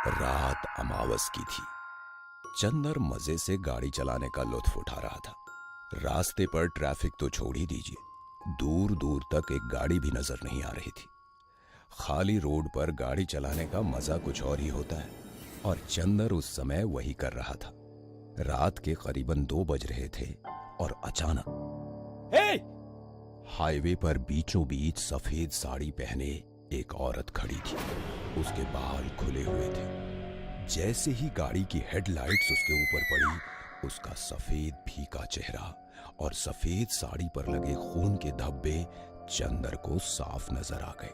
रात अमावस की थी। चंदर मजे से गाड़ी चलाने का लुत्फ उठा रहा था। रास्ते पर ट्रैफिक तो छोड़ ही दीजिए, दूर दूर तक एक गाड़ी भी नजर नहीं आ रही थी। खाली रोड पर गाड़ी चलाने का मजा कुछ और ही होता है, और चंदर उस समय वही कर रहा था। रात के करीबन 2 बज रहे थे और अचानक हाईवे पर बीचों बीच सफेद साड़ी पहने एक औरत खड़ी थी। उसके बाल खुले हुए थे। जैसे ही गाड़ी की हेडलाइट्स उसके ऊपर पड़ी, उसका सफेद फीका चेहरा और सफेद साड़ी पर लगे खून के धब्बे चंदर को साफ नजर आ गए।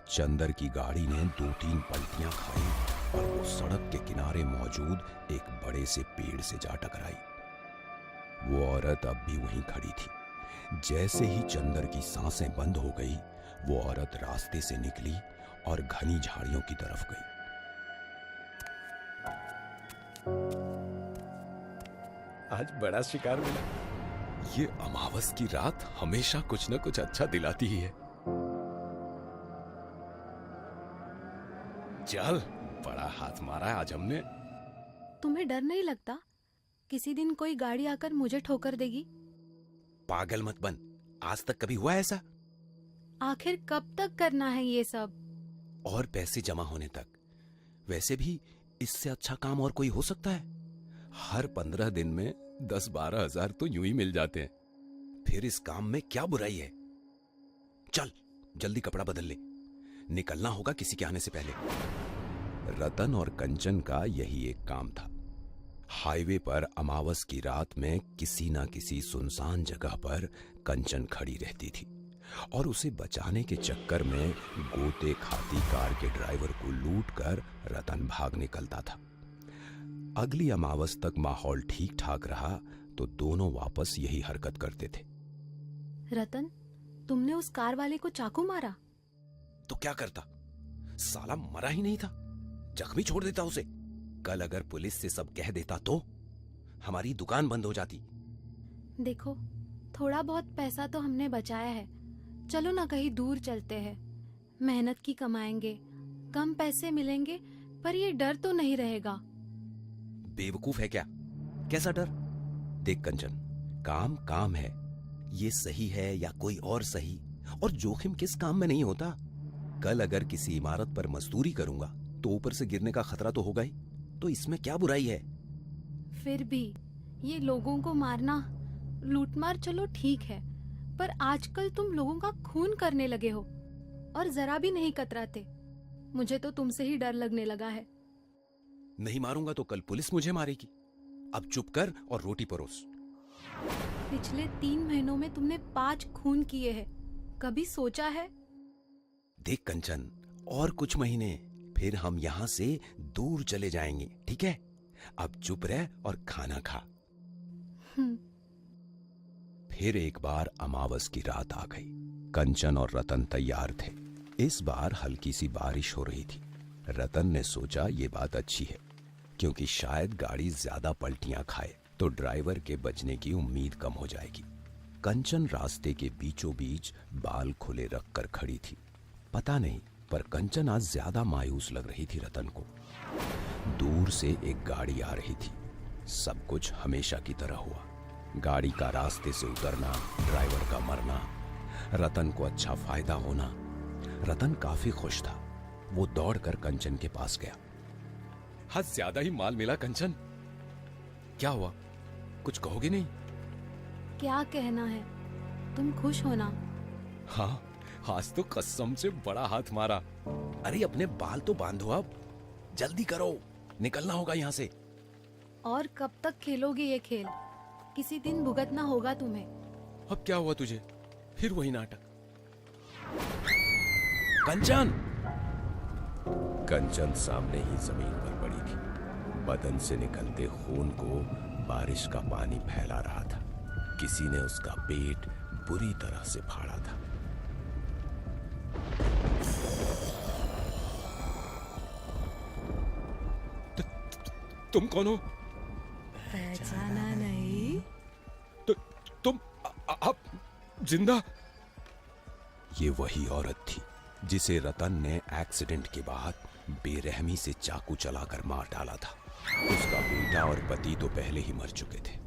चंदर की गाड़ी ने 2-3 पलटियां खाई और वो सड़क के किनारे मौजूद एक बड़े से पेड़ से जा टकराई। वो औरत अब भी वहीं खड़ी थी। जैसे ही चंदर की सांसें बंद हो गई, वो औरत रास्ते से निकली और घनी झाड़ियों की तरफ गई। आज बड़ा शिकार मिला। ये अमावस की रात हमेशा कुछ न कुछ अच्छा दिलाती ही है। चल, बड़ा हाथ मारा है आज हमने। तुम्हें डर नहीं लगता किसी दिन कोई गाड़ी आकर मुझे ठोकर देगी? पागल मत बन, आज तक कभी हुआ ऐसा? आखिर कब तक करना है ये सब? और पैसे जमा होने तक। वैसे भी इससे अच्छा काम और कोई हो सकता है? हर 15 दिन में 10-12 हजार तो यूं ही मिल जाते हैं। फिर इस काम में क्या बुराई है? चल जल्दी कपड़ा बदल ले, निकलना होगा किसी के आने से पहले। रतन और कंचन का यही एक काम था। हाईवे पर अमावस की रात में किसी ना किसी सुनसान जगह पर कंचन खड़ी रहती थी और उसे बचाने के चक्कर में गोते खाती कार के ड्राइवर को लूटकर रतन भाग निकलता था। अगली अमावस तक माहौल ठीक ठाक रहा तो दोनों वापस यही हरकत करते थे। रतन, तुमने उस कार वाले को चाकू मारा? तो क्या करता, साला मरा ही नहीं था, जख्मी छोड़ देता उसे। कल अगर पुलिस से सब कह देता तो हमारी दुकान बंद हो जाती। देखो, थोड़ा बहुत पैसा तो हमने बचाया है, चलो ना कहीं दूर चलते हैं। मेहनत की कमाएंगे, कम पैसे मिलेंगे, पर ये डर तो नहीं रहेगा। बेवकूफ है क्या? कैसा डर? देख कंचन, काम काम है, ये सही है या कोई और सही, और जोखिम किस काम में नहीं होता। कल अगर किसी इमारत पर मजदूरी करूंगा तो ऊपर से गिरने का खतरा तो होगा ही, तो इसमें क्या बुराई है? फिर भी ये लोगों को मारना, लूटमार चलो ठीक है, पर आजकल तुम लोगों का खून करने लगे हो और जरा भी नहीं कतराते। मुझे तो तुमसे ही डर लगने लगा है। नहीं मारूंगा तो कल पुलिस मुझे मारेगी। अब चुप कर और रोटी परोस। पिछले 3 महीनों में तुमने 5 खून किए हैं, कभी सोचा है? देख कंचन, और कुछ महीने फिर हम यहाँ से दूर चले जाएंगे, ठीक है? अब चुप रह और खाना खा। फिर एक बार अमावस की रात आ गई। कंचन और रतन तैयार थे। इस बार हल्की सी बारिश हो रही थी। रतन ने सोचा ये बात अच्छी है, क्योंकि शायद गाड़ी ज्यादा पलटियां खाए तो ड्राइवर के बचने की उम्मीद कम हो जाएगी। कंचन रास्ते के बीचों बीच बाल खुले रखकर खड़ी थी। पता नहीं, पर कंचन आज ज्यादा मायूस लग रही थी रतन को। दूर से एक गाड़ी आ रही थी। सब कुछ हमेशा की तरह हुआ। गाड़ी का रास्ते से उतरना, ड्राइवर का मरना, रतन को अच्छा फायदा होना। रतन काफी खुश था। वो दौड़कर कंचन के पास गया। हद ज्यादा ही माल मिला कंचन। क्या हुआ, कुछ कहोगे नहीं? क्या कहना है, तुम खुश हो ना? हाँ, आज तो कसम से बड़ा हाथ मारा। अरे अपने बाल तो बांधो, अब जल्दी करो, निकलना होगा यहाँ से। और कब तक खेलोगे ये खेल? किसी दिन भुगतना होगा तुम्हें। अब क्या हुआ तुझे? फिर वही नाटक। कंचन! कंचन सामने ही जमीन पर पड़ी थी। बदन से निकलते खून को बारिश का पानी फैला रहा था। किसी ने उसका पेट बुरी तरह से फाड़ा था। तुम कौन हो? पहचाना नहीं? तुम आप जिंदा? ये वही औरत थी जिसे रतन ने एक्सीडेंट के बाद बेरहमी से चाकू चलाकर मार डाला था। उसका बेटा और पति तो पहले ही मर चुके थे,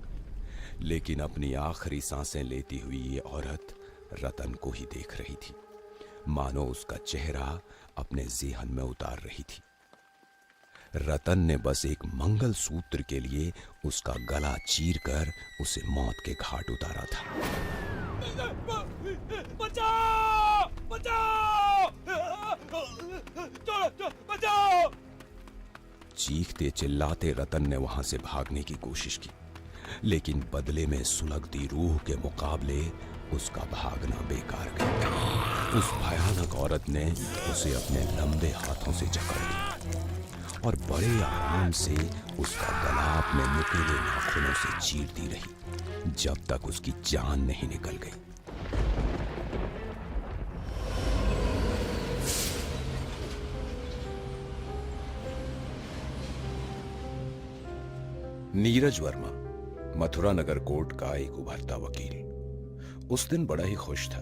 लेकिन अपनी आखिरी सांसें लेती हुई ये औरत रतन को ही देख रही थी, मानो उसका चेहरा अपने जेहन में उतार रही थी। रतन ने बस एक मंगल सूत्र के लिए उसका गला चीरकर उसे मौत के घाट उतारा था। बचाओ! बचाओ! बचाओ! चीखते चिल्लाते रतन ने वहां से भागने की कोशिश की, लेकिन बदले में सुलगती रूह के मुकाबले उसका भागना बेकार गया। उस भयानक औरत ने उसे अपने लंबे हाथों से जकड़ लिया और बड़े आराम से उसका गला अपने नुकीले नाखूनों से चीरती रही, जब तक उसकी जान नहीं निकल गई। नीरज वर्मा मथुरा नगर कोर्ट का एक उभरता वकील उस दिन बड़ा ही खुश था।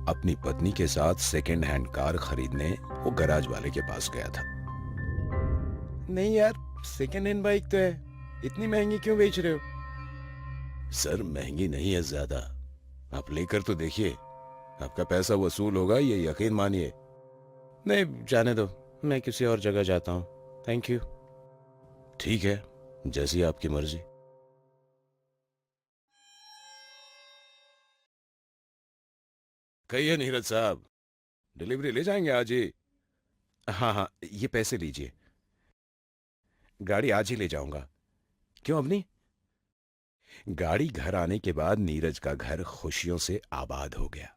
अपनी पत्नी के साथ सेकेंड हैंड कार खरीदने वो गैराज वाले के पास गया था। नहीं यार, सेकेंड हैंड बाइक तो है, इतनी महंगी क्यों बेच रहे हो? सर महंगी नहीं है ज्यादा, आप लेकर तो देखिए, आपका पैसा वसूल होगा, ये यकीन मानिए। नहीं, जाने दो, मैं किसी और जगह जाता हूँ, थैंक यू। ठीक है, जैसी आपकी मर्जी। कहिए नीरज साहब, डिलीवरी ले जाएंगे आज ही? हाँ हाँ, ये पैसे लीजिए, गाड़ी आज ही ले जाऊंगा। क्यों अपनी? गाड़ी घर आने के बाद नीरज का घर खुशियों से आबाद हो गया।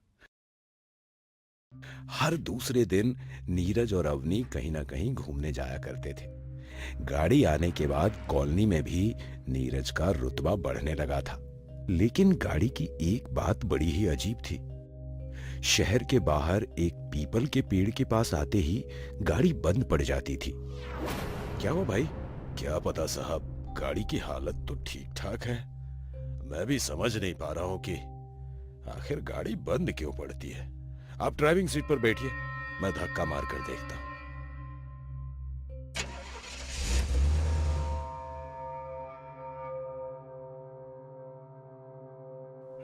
हर दूसरे दिन नीरज और अवनी कहीं ना कहीं घूमने जाया करते थे। गाड़ी आने के बाद कॉलोनी में भी नीरज का रुतबा बढ़ने लगा था। लेकिन गाड़ी की एक बात बड़ी ही अजीब थी। शहर के बाहर एक पीपल के पेड़ के पास आते ही गाड़ी बंद पड़ जाती थी। क्या हुआ भाई? क्या पता साहब, गाड़ी की हालत तो ठीक ठाक है, मैं भी समझ नहीं पा रहा हूं कि आखिर गाड़ी बंद क्यों पड़ती है। आप ड्राइविंग सीट पर बैठिए, मैं धक्का मार कर देखता हूं।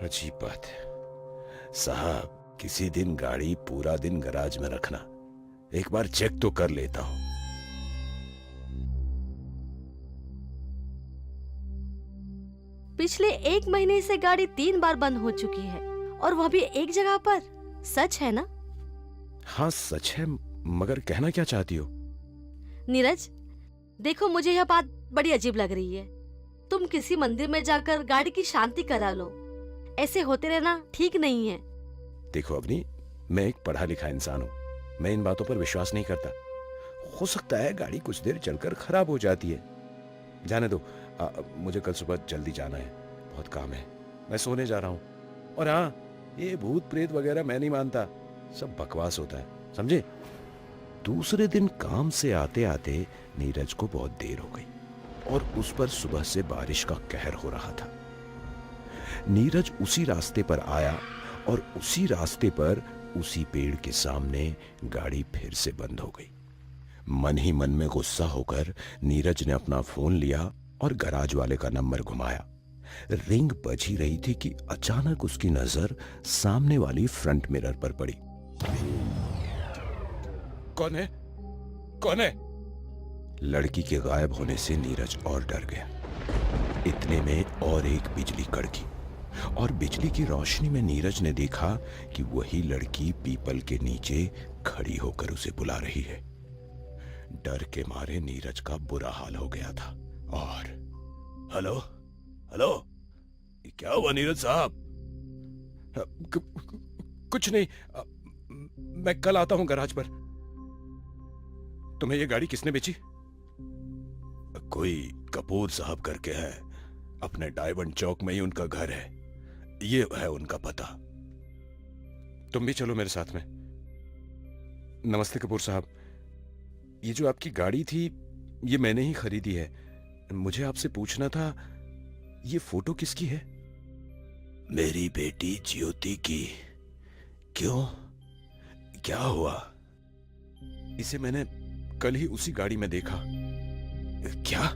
अजीब बात है साहब, किसी दिन गाड़ी पूरा दिन गैराज में रखना, एक बार चेक तो कर लेता हूं। पिछले 1 महीने से गाड़ी 3 बार बंद हो चुकी है, और वह भी एक जगह पर। सच है ना? हाँ सच है, मगर कहना क्या चाहती हो? नीरज, देखो मुझे यह बात बड़ी अजीब लग रही है। तुम किसी मंदिर में जाकर गाड़ी की शांति करा लो, ऐसे होते रहना ठीक नहीं है। देखो अवनी, मैं एक पढ़ा लिखा इंसान हूँ, मैं इन बातों पर विश्वास नहीं करता। हो सकता है गाड़ी कुछ देर चलकर खराब हो जाती है। जाने दो, मुझे कल सुबह जल्दी जाना है, बहुत काम है, मैं सोने जा रहा हूँ। और हाँ, ये भूत प्रेत वगैरह मैं नहीं मानता, सब बकवास होता है, समझे? दूसरे दिन काम से आते आते नीरज को बहुत देर हो गई और उस पर सुबह से बारिश का कहर हो रहा था। नीरज उसी रास्ते पर आया और उसी रास्ते पर उसी पेड़ के सामने गाड़ी फिर से बंद हो गई। मन ही मन में गुस्सा होकर नीरज ने अपना फोन लिया और गैराज वाले का नंबर घुमाया। रिंग बज ही रही थी कि अचानक उसकी नजर सामने वाली फ्रंट मिरर पर पड़ी। कौन है? कौन है? लड़की के गायब होने से नीरज और डर गया। इतने में और एक बिजली कड़की और बिजली की रोशनी में नीरज ने देखा कि वही लड़की पीपल के नीचे खड़ी होकर उसे बुला रही है। डर के मारे नीरज का बुरा हाल हो गया था और हेलो हेलो, क्या हुआ नीरज साहब? कुछ नहीं, मैं कल आता हूं गैराज पर। तुम्हें ये गाड़ी किसने बेची? कोई कपूर साहब करके है, अपने डायमंड चौक में ही उनका घर है, ये है उनका पता। तुम भी चलो मेरे साथ में। नमस्ते कपूर साहब, ये जो आपकी गाड़ी थी ये मैंने ही खरीदी है। मुझे आपसे पूछना था, ये फोटो किसकी है? मेरी बेटी ज्योति की। क्यों? क्या हुआ? इसे मैंने कल ही उसी गाड़ी में देखा। क्या?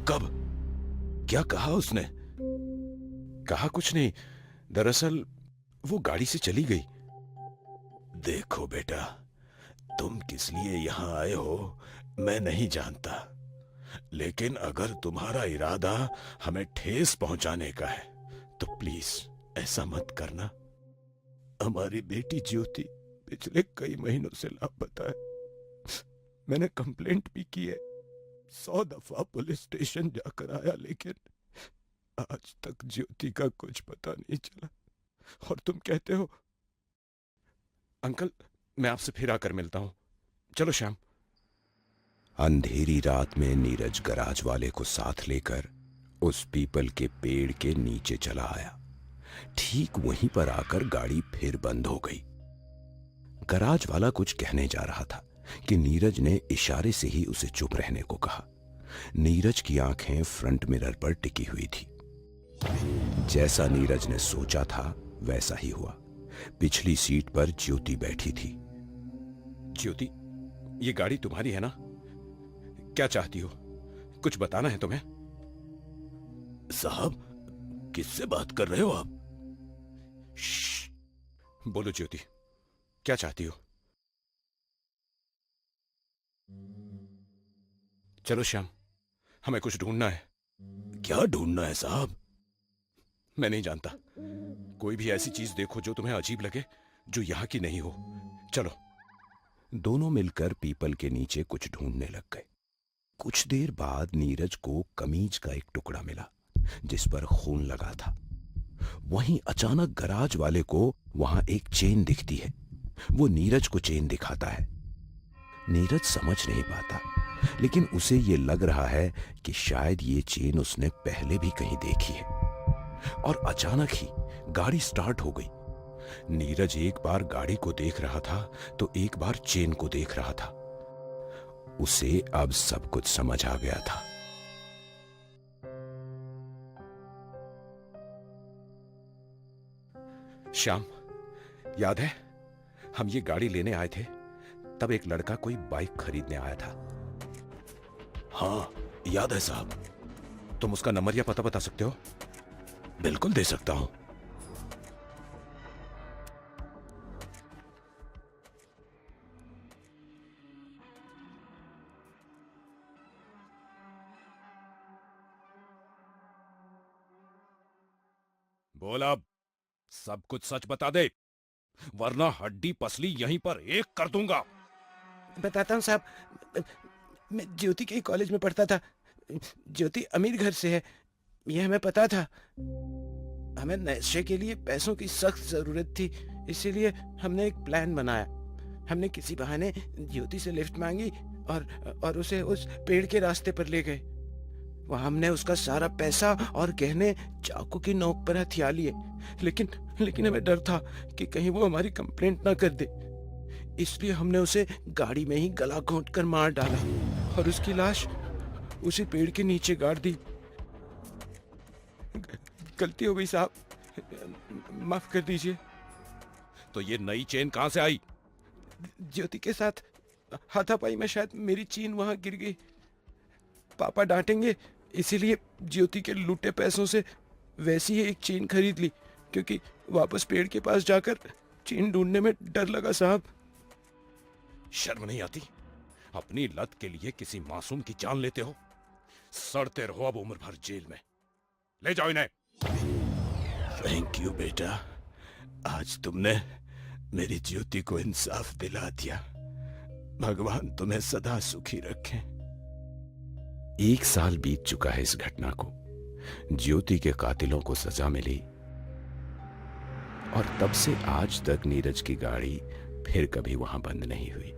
कब? क्या कहा उसने? कहा कुछ नहीं, दरअसल वो गाड़ी से चली गई। देखो बेटा, तुम किस लिए यहां आए हो मैं नहीं जानता, लेकिन अगर तुम्हारा इरादा हमें ठेस पहुंचाने का है तो प्लीज ऐसा मत करना। हमारी बेटी ज्योति पिछले कई महीनों से लापता है। मैंने कंप्लेंट भी की है, 100 दफा पुलिस स्टेशन जाकर आया, लेकिन आज तक ज्योति का कुछ पता नहीं चला। और तुम कहते हो? अंकल, मैं आपसे फिर आकर मिलता हूं। चलो श्याम। अंधेरी रात में नीरज गराज वाले को साथ लेकर उस पीपल के पेड़ के नीचे चला आया। ठीक वहीं पर आकर गाड़ी फिर बंद हो गई। गराज वाला कुछ कहने जा रहा था कि नीरज ने इशारे से ही उसे चुप रहने को कहा। नीरज की आंखें फ्रंट मिरर पर टिकी हुई थी। जैसा नीरज ने सोचा था वैसा ही हुआ। पिछली सीट पर ज्योति बैठी थी। ज्योति, ये गाड़ी तुम्हारी है ना? क्या चाहती हो? कुछ बताना है तुम्हें? साहब, किससे बात कर रहे हो आप? बोलो ज्योति, क्या चाहती हो? चलो श्याम, हमें कुछ ढूंढना है। क्या ढूंढना है साहब? मैं नहीं जानता। कोई भी ऐसी चीज देखो जो तुम्हें अजीब लगे, जो यहां की नहीं हो। चलो। दोनों मिलकर पीपल के नीचे कुछ ढूंढने लग गए। कुछ देर बाद नीरज को कमीज का एक टुकड़ा मिला जिस पर खून लगा था। वहीं अचानक गराज वाले को वहां एक चेन दिखती है। वो नीरज को चेन दिखाता है। नीरज समझ नहीं पाता, लेकिन उसे ये लग रहा है कि शायद ये चेन उसने पहले भी कहीं देखी है। और अचानक ही गाड़ी स्टार्ट हो गई। नीरज एक बार गाड़ी को देख रहा था तो एक बार चेन को देख रहा था। उसे अब सब कुछ समझ आ गया था। श्याम, याद है हम ये गाड़ी लेने आए थे, तब एक लड़का कोई बाइक खरीदने आया था। हाँ, याद है साहब। तुम उसका नंबर या पता बता सकते हो? बिल्कुल दे सकता हूं। बोल अब, सब कुछ सच बता दे, वरना हड्डी पसली यहीं पर एक कर दूंगा। बताता हूँ साहब, मैं ज्योति के कॉलेज में पढ़ता था। ज्योति अमीर घर से है, यह हमें पता था। हमें नशे के लिए पैसों की सख्त जरूरत थी, इसीलिए हमने एक प्लान बनाया। हमने किसी बहाने ज्योति से लिफ्ट मांगी और उसे उस पेड़ के रास्ते पर ले गए। वहां हमने उसका सारा पैसा और गहने चाकू की नोक पर हथिया लिए, लेकिन हमें डर था कि कहीं वो हमारी कंप्लेंट ना कर दे। इसलिए हमने उसे गाड़ी में ही गला घोंट कर मार डाला और उसकी लाश उसी पेड़ के नीचे गाड़ दी। गलती हो गई साहब, माफ कर दीजिए। तो ये नई चेन कहां से आई? ज्योति के साथ हाथापाई में शायद मेरी चेन वहां गिर गई। पापा डांटेंगे, इसीलिए ज्योति के लूटे पैसों से वैसी ही एक चेन खरीद ली, क्योंकि वापस पेड़ के पास जाकर चेन ढूंढने में डर लगा साहब। शर्म नहीं आती? अपनी लत के लिए किसी मासूम की जान लेते हो। सड़ते रहो अब उम्र भर जेल में। ले जाओ इन्हें। थैंक यू बेटा, आज तुमने मेरी ज्योति को इंसाफ दिला दिया। भगवान तुम्हें सदा सुखी रखे। 1 साल बीत चुका है इस घटना को। ज्योति के कातिलों को सजा मिली और तब से आज तक नीरज की गाड़ी फिर कभी वहां बंद नहीं हुई।